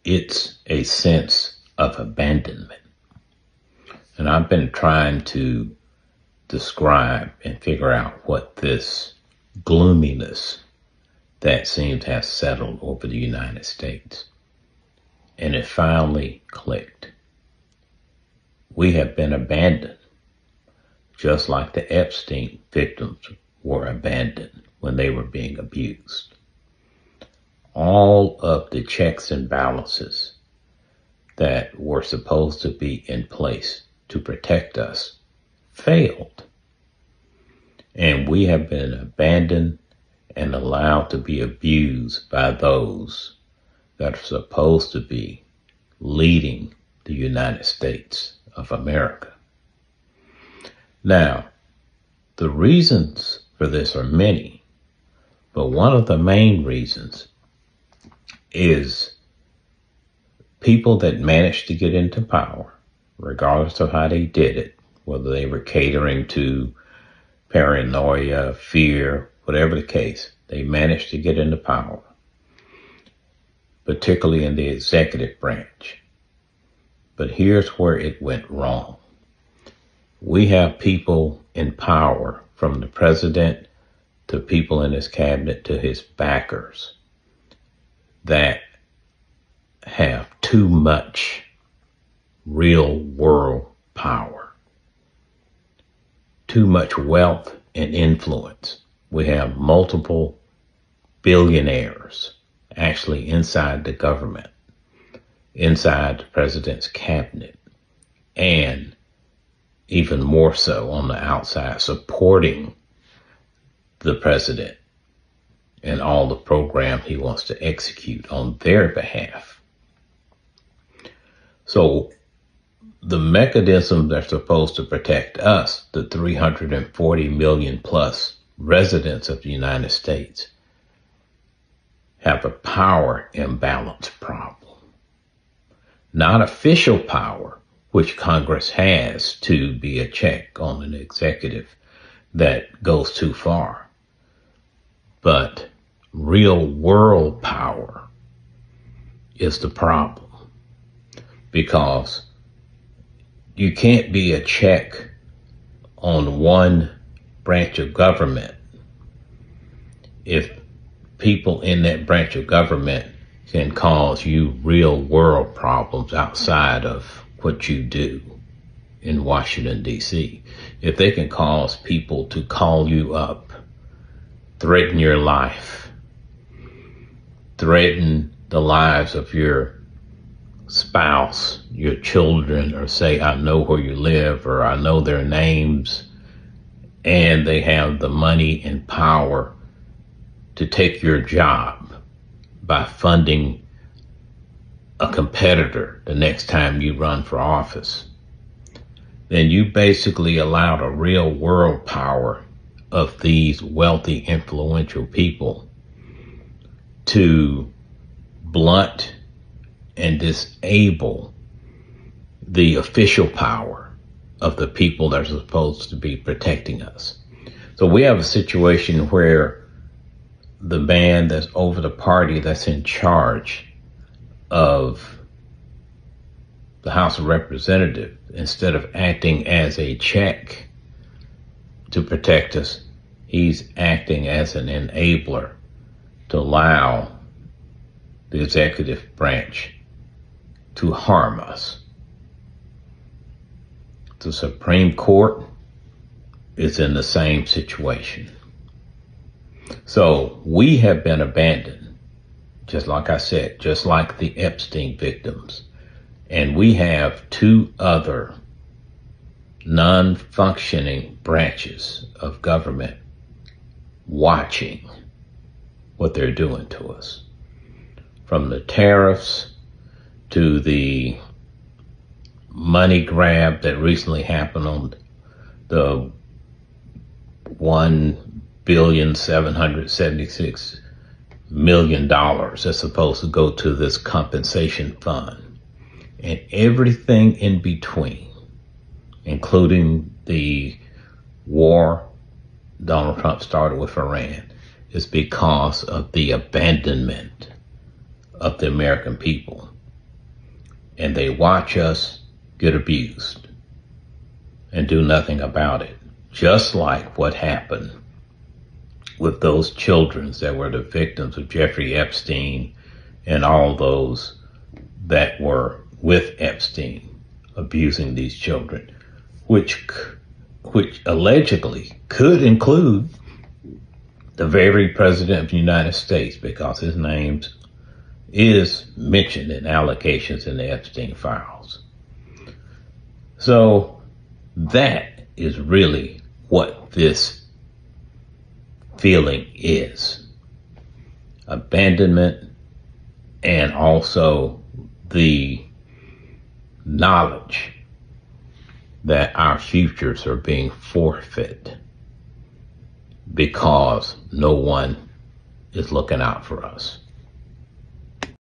It's a sense of abandonment. And I've been trying to describe and figure out what this gloominess that seems to have settled over the United States. And it finally clicked. We have been abandoned, just like the Epstein victims were abandoned when they were being abused. All of the checks and balances that were supposed to be in place to protect us failed. And we have been abandoned and allowed to be abused by those that are supposed to be leading the United States of America. Now, the reasons for this are many, but one of the main reasons is people that managed to get into power, regardless of how they did it, whether they were catering to paranoia, fear, whatever the case, they managed to get into power, particularly in the executive branch. But here's where it went wrong. We have people in power, from the president to people in his cabinet to his backers, that have too much real world power, too much wealth and influence. We have multiple billionaires actually inside the government, inside the president's cabinet, and even more so on the outside, supporting the president and all the program he wants to execute on their behalf. So the mechanisms that are supposed to protect us, the 340 million plus residents of the United States, have a power imbalance problem. Not official power, which Congress has to be a check on an executive that goes too far, but real world power is the problem, because you can't be a check on one branch of government if people in that branch of government can cause you real world problems outside of what you do in Washington, D.C. If they can cause people to call you up, threaten your life, threaten the lives of your spouse, your children, or say, I know where you live, or I know their names, and they have the money and power to take your job by funding a competitor the next time you run for office, then you basically allowed a real world power of these wealthy, influential people to blunt and disable the official power of the people that are supposed to be protecting us. So we have a situation where the man that's over the party that's in charge of the House of Representatives, instead of acting as a check to protect us, he's acting as an enabler to allow the executive branch to harm us. The Supreme Court is in the same situation. So we have been abandoned, just like I said, just like the Epstein victims. And we have two other non-functioning branches of government watching what they're doing to us. From the tariffs to the money grab that recently happened on the $1,776,000,000 that's supposed to go to this compensation fund, and everything in between, including the war Donald Trump started with Iran, is because of the abandonment of the American people. and they watch us get abused and do nothing about it. Just like what happened with those children that were the victims of Jeffrey Epstein and all those that were with Epstein abusing these children, which allegedly could include the very president of the United States, because his name is mentioned in allegations in the Epstein files. So that is really what this feeling is. Abandonment, and also the knowledge that our futures are being forfeit because no one is looking out for us.